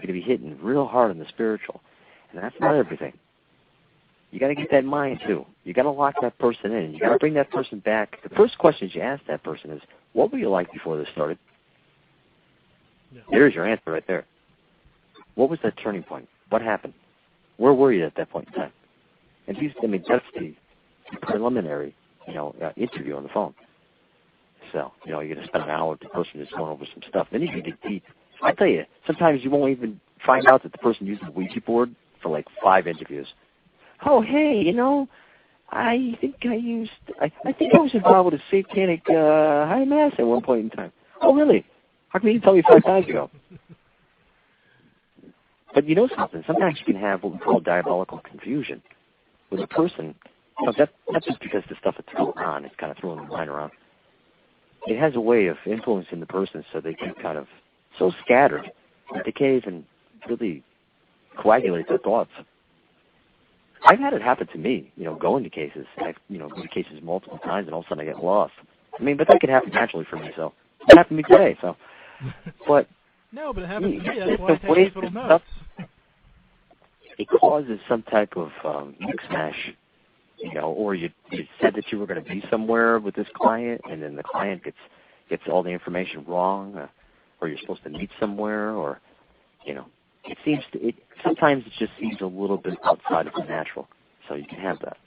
you're going to be hitting real hard on the spiritual. And that's not everything. You got to get that mind, too. You got to lock that person in. You got to bring that person back. The first questions you ask that person is, what were you like before this started? Yeah. There's your answer right there. What was that turning point? What happened? Where were you at that point in time? And that's the preliminary, interview on the phone. So, you're going to spend an hour with the person just going over some stuff. Then you can get deep. I tell you, sometimes you won't even find out that the person used the Ouija board for like 5 interviews. Oh, hey, I think I was involved with a satanic high mass at one point in time. Oh, really? How come you didn't tell me 5 times ago? But you know something? Sometimes you can have what we call diabolical confusion with a person. That's just because the stuff that's going on is kind of throwing the mind around. It has a way of influencing the person so they get kind of so scattered that they can't even really coagulate their thoughts. I've had it happen to me, going to cases. I've, go to cases multiple times and all of a sudden I get lost. But that could happen naturally for me, so it happened to me today, so. But no, but it happens to me. That's why I take these little notes. It causes some type of mix-mash, or you said that you were going to be somewhere with this client, and then the client gets all the information wrong, or you're supposed to meet somewhere, or, sometimes it just seems a little bit outside of the natural, so you can have that.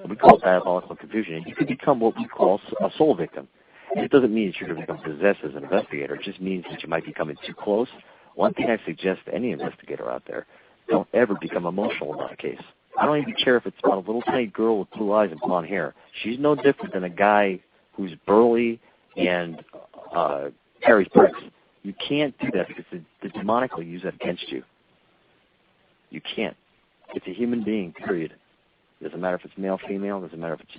We call it diabolical confusion, and you can become what we call a soul victim. And it doesn't mean that you're going to become possessed as an investigator. It just means that you might be coming too close. One thing I suggest to any investigator out there, don't ever become emotional about a case. I don't even care if it's about a little tiny girl with blue eyes and blonde hair. She's no different than a guy who's burly and carries bricks. You can't do that because the demonic will use that against you. You can't. It's a human being, period. Doesn't matter if it's male, female, doesn't matter if it's...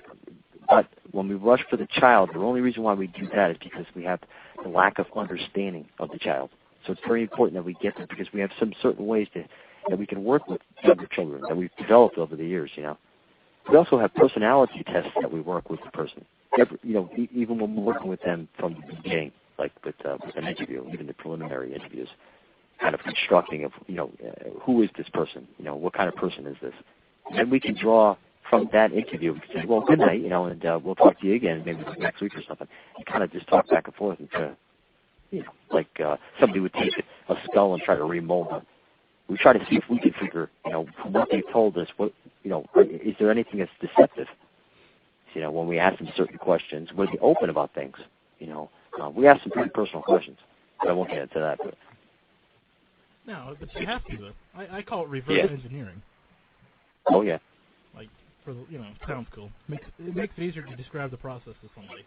But when we rush for the child, the only reason why we do that is because we have the lack of understanding of the child. So it's very important that we get there because we have some certain ways that we can work with younger children that we've developed over the years, We also have personality tests that we work with the person. Even when we're working with them from the beginning, like with an interview, even the preliminary interviews, kind of constructing of, who is this person? What kind of person is this? And then we can draw from that interview, we can say, well, good night, and we'll talk to you again maybe next week or something. And kind of just talk back and forth and like somebody would take a skull and try to remold it. We try to see if we can figure, from what they've told us, what, is there anything that's deceptive? When we ask them certain questions, we're open about things. We ask some pretty personal questions. But I won't get into that. But. No, but you have to. Though. I call it reverse engineering. Oh yeah. Like for the, sounds cool. It makes it easier to describe the process to somebody.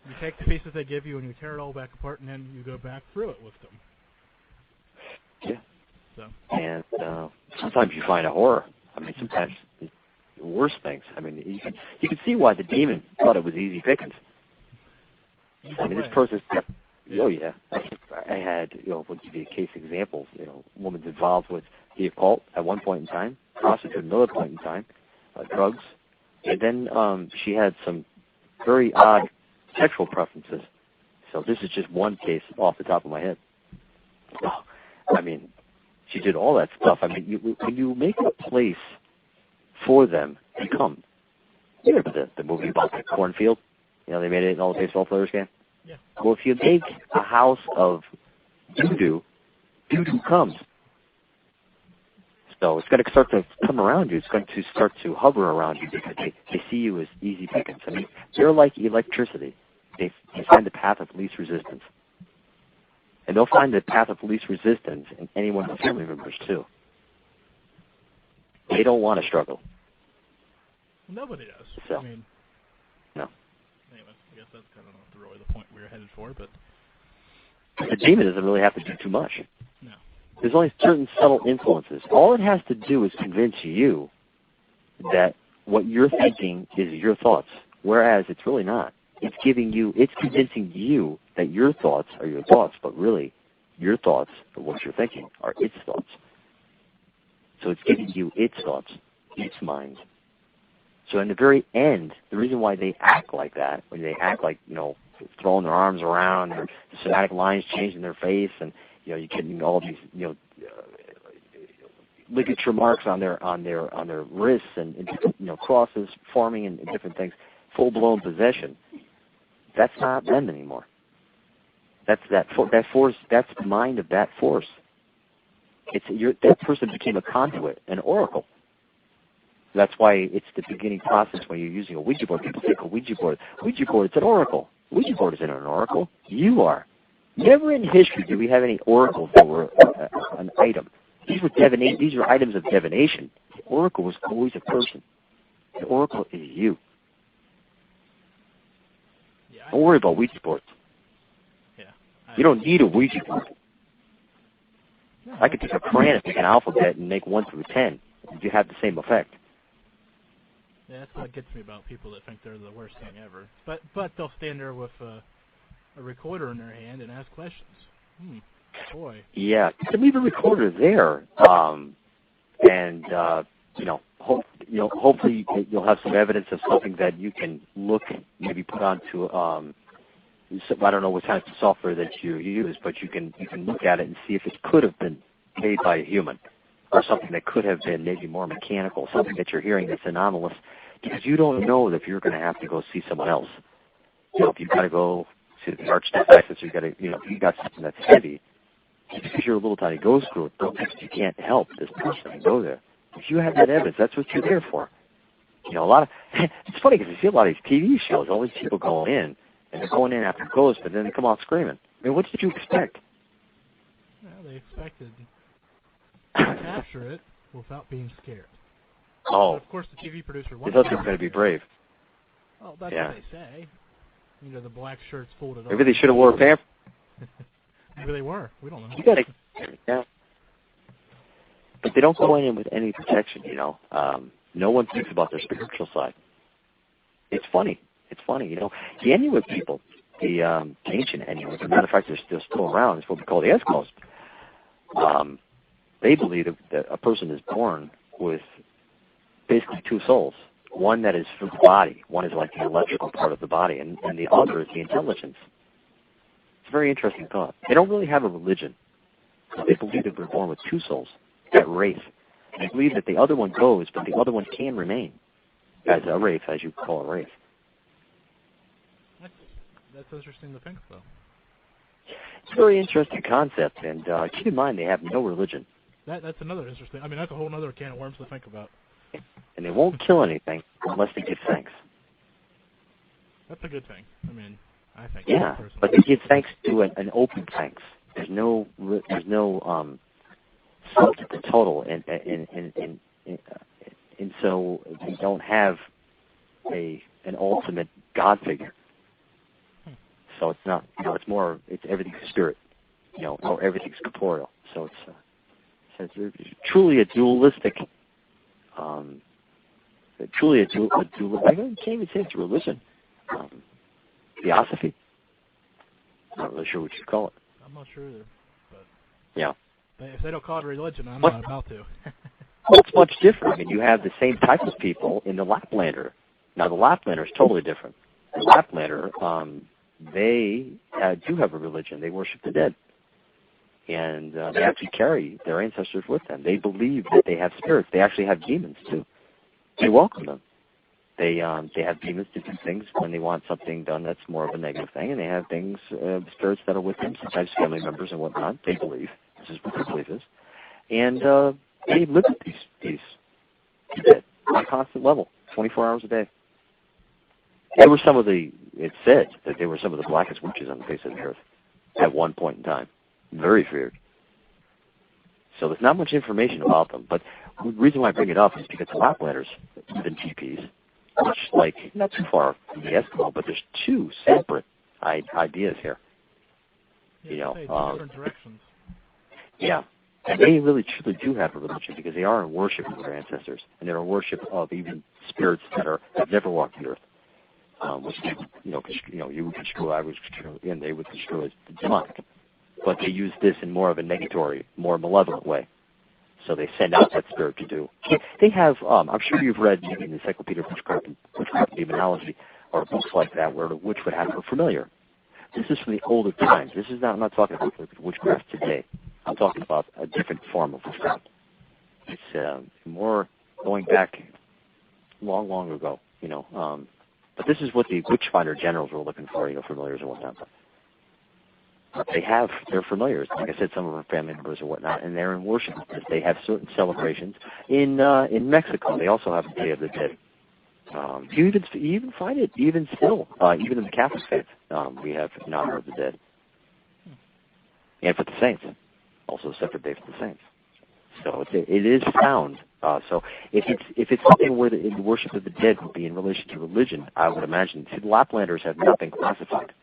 You take the pieces they give you and you tear it all back apart, and then you go back through it with them. Yeah. So. And sometimes you find a horror. Sometimes it's the worst things. You can see why the demon thought it was easy pickings. This person. Oh yeah. I had, we'll give you a case example. Woman's involved with the occult at one point in time, prostitute at another point in time, drugs, and then she had some very odd sexual preferences. So this is just one case off the top of my head. She did all that stuff. When you make a place for them to come, you remember the movie about the cornfield? They made it in all the baseball players' game? Yeah. Well, if you make a house of doo-doo, doo-doo comes. So it's going to start to come around you. It's going to start to hover around you because they see you as easy pickings. They're like electricity. They find the path of least resistance. And they'll find the path of least resistance in any one of the family members, too. They don't want to struggle. Nobody does. So, no. Anyway, I guess that's kind of really the point we were headed for, but... The demon doesn't really have to do too much. No. There's only certain subtle influences. All it has to do is convince you that what you're thinking is your thoughts, whereas it's really not. It's convincing you that your thoughts are your thoughts, but really your thoughts, or what you're thinking, are its thoughts. So it's giving you its thoughts, its mind. So in the very end, the reason why they act like that, when they act like, throwing their arms around, or the somatic lines changing their face, and, you're getting all these, ligature marks on their wrists and crosses forming and different things, full blown possession. That's not them anymore. That's that force. That's the mind of that force. That person became a conduit, an oracle. That's why it's the beginning process when you're using a Ouija board. People think a Ouija board. Ouija board, it's an oracle. Ouija board isn't an oracle. You are. Never in history do we have any oracles that were an item. These were items of divination. The oracle was always a person. The oracle is you. Yeah, don't worry about Ouija boards. Yeah, you don't need a Ouija board. No, I could take a crayon and pick an alphabet and make 1 through 10. You have the same effect. Yeah, that's what gets me about people that think they're the worst thing ever. But they'll stand there with a recorder in their hand and ask questions. Boy. Yeah, leave a recorder there, hopefully you'll have some evidence of something that you can look, maybe put onto. I don't know what type of software that you use, but you can look at it and see if it could have been made by a human, or something that could have been maybe more mechanical, something that you're hearing that's anomalous, because you don't know if you're going to have to go see someone else. If you've got to go to the archdiocese, you got to, if you got something that's heavy, because you're a little tiny ghost group, don't think you can't help this person and go there. If you have that evidence, that's what you're there for. It's funny because you see a lot of these TV shows, all these people going in, and they're going in after ghosts, but then they come out screaming. I mean, what did you expect? Well, they expected to capture it without being scared. Oh. But of course, the TV producer wanted to. They thought they were going to be brave. Oh, that's what they say. The black shirts folded up. Maybe they should have wore a pamphlet. Maybe they were. We don't know. Yeah. But they don't go in with any protection, No one thinks about their spiritual side. It's funny. The Inuit people, the ancient Inuit, as a matter of fact, they're still around. It's what we call the Eskimos. They believe that a person is born with basically 2 souls. One that is for the body. One is like the electrical part of the body, and the other is the intelligence. It's a very interesting thought. They don't really have a religion. They believe that we're born with 2 souls, that wraith. They believe that the other one goes, but the other one can remain as a wraith, as you call a wraith. That's interesting to think about. It's a very interesting concept, and keep in mind they have no religion. That's another interesting. That's a whole other can of worms to think about. And they won't kill anything unless they give thanks. That's a good thing. I think. Yeah, but they give thanks to an open thanks. There's no sum to the total, and so they don't have an ultimate God figure. So it's not, it's more, it's everything's spirit, or everything's corporeal. So it's truly a dualistic, I can't even say it's a religion. Theosophy. Not really sure what you'd call it. I'm not sure either. But yeah. If they don't call it a religion, I'm not about to. Well, it's much different. You have the same type of people in the Laplander. Now, the Laplander is totally different. The Laplander, they do have a religion. They worship the dead. And they actually carry their ancestors with them. They believe that they have spirits. They actually have demons, too. They welcome them. They have demons to do things when they want something done that's more of a negative thing, and they have things, spirits that are with them, sometimes family members and whatnot. They believe. This is what their belief is. And they live with these dead on a constant level, 24 hours a day. They were it said that they were some of the blackest witches on the face of the earth at one point in time. Very feared. So there's not much information about them, but the reason why I bring it up is because the Laplanders live in teepees, much like, not too far from the Eskimo, but there's 2 separate ideas here. Different directions. Yeah. And they really truly do have a religion because they are in worship of their ancestors, and they're in worship of even spirits that have never walked the earth, which you would construe, I would construe, and they would construe as demonic. But they use this in more of a negatory, more malevolent way. So they send out that spirit to do. They have, I'm sure you've read maybe in the Encyclopedia of Witchcraft and Demonology, or books like that where the witch would have her familiar. This is from the older times. This is not, I'm not talking about witchcraft today. I'm talking about a different form of witchcraft. It's more going back long, long ago, But this is what the witchfinder generals were looking for, familiars and whatnot. But they're familiars. Like I said, some of our family members or whatnot, and they're in worship with this. They have certain celebrations. In Mexico, they also have a Day of the Dead. You even find it, even still, even in the Catholic faith, we have an honor of the dead. And for the saints, also a separate day for the saints. So it is found. So if it's something where the worship of the dead would be in relation to religion, I would imagine. See, the Laplanders have not been classified.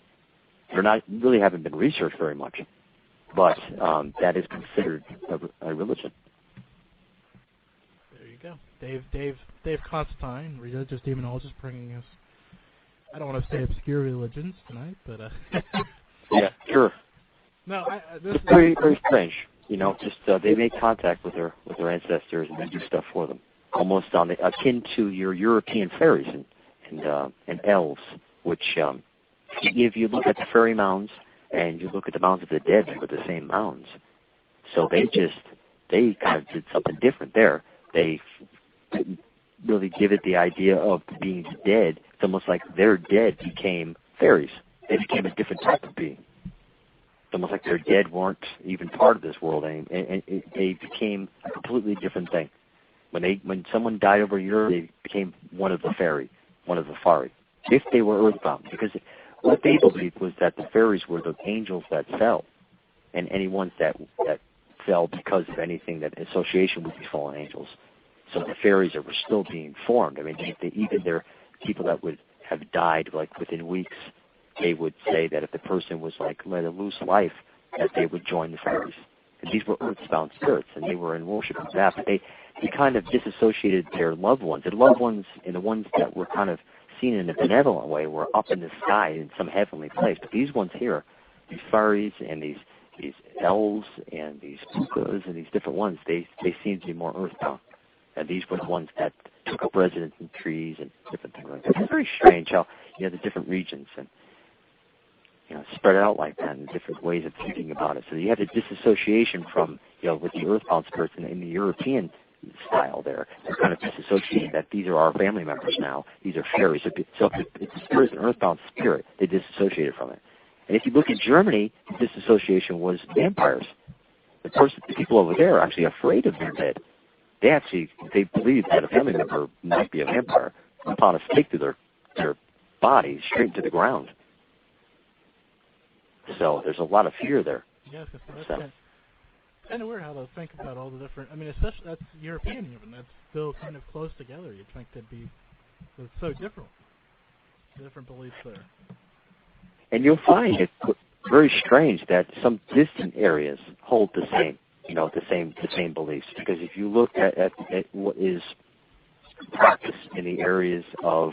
Really haven't been researched very much, but that is considered a religion. There you go, dave-considine, religious demonologist, bringing us. I don't want to say obscure religions tonight, but yeah, sure. No, this it's very, very strange. They make contact with their ancestors and they do stuff for them, almost akin to your European fairies and elves, which. If you look at the fairy mounds and you look at the mounds of the dead, they were the same mounds. So they kind of did something different there. They didn't really give it the idea of being dead. It's almost like their dead became fairies. They became a different type of being. It's almost like their dead weren't even part of this world anymore. And they became a completely different thing. When someone died over Europe, they became one of the fairy, one of the fari, if they were earthbound, because what they believed was that the fairies were the angels that fell, and any ones that fell because of anything that association with these fallen angels. So the fairies were still being formed. I mean, even their people that would have died like within weeks, they would say that if the person was like led a loose life, that they would join the fairies. And these were earthbound spirits, and they were in worship of that. But they kind of disassociated their loved ones. The loved ones and the ones that were kind of seen in a benevolent way were up in the sky in some heavenly place. But these ones here, these fairies and these elves and these pukas and these different ones, they seem to be more earthbound. And these were the ones that took up residence in trees and different things like that. It's very strange how the different regions and spread out like that and different ways of thinking about it. So you have the disassociation from with the earthbound spirits in the European style there. They're kind of disassociating that these are our family members now. These are fairies. So if it's a spirit, an earthbound spirit, they disassociated from it. And if you look at Germany, the disassociation was vampires. The people over there are actually afraid of their dead. They believe that a family member might be a vampire upon a stake through their body straight to the ground. So there's a lot of fear there. Yes, that's kind of weird how they think about all the different. I mean, especially that's European even. That's still kind of close together. You'd think they'd be so different. Different beliefs there. And you'll find it very strange that some distant areas hold the same, the same beliefs. Because if you look at what is practiced in the areas of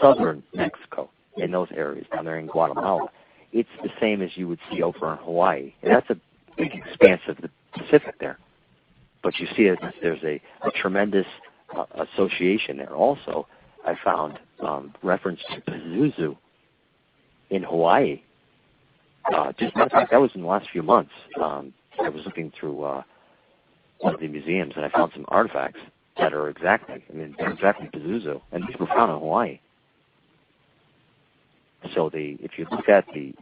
southern Mexico, in those areas down there in Guatemala, it's the same as you would see over in Hawaii. And that's a big expanse of the Pacific there. But you see there's a tremendous association there. Also, I found reference to Pazuzu in Hawaii. Just matter of fact, that was in the last few months. I was looking through one of the museums, and I found some artifacts that are exactly Pazuzu, and these were found in Hawaii. So if you look at the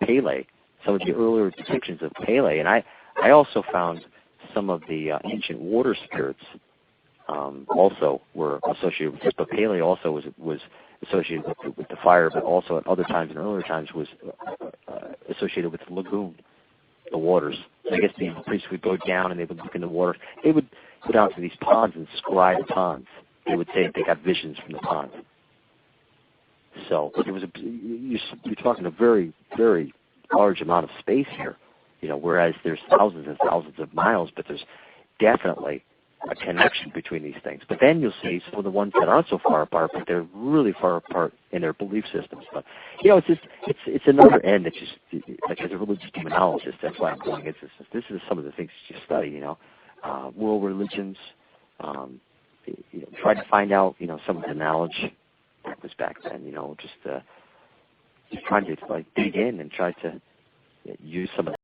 Pele, some of the earlier depictions of Pele, and I also found some of the ancient water spirits also were associated with this, but Pele also was associated with the fire, but also at other times, in earlier times, was associated with the lagoon, the waters. So I guess the priests would go down and they would look in the water. They would go out to these ponds and scry the ponds. They would say they got visions from the ponds. So it was you're talking a very, very large amount of space here, whereas there's thousands and thousands of miles, but there's definitely a connection between these things. But then you'll see some of the ones that aren't so far apart, but they're really far apart in their belief systems. But it's another end that like as a religious demonologist, that's why I'm going into this. This is some of the things you study, world religions, try to find out, some of the knowledge that was back then, he's trying to like dig in and try to use some of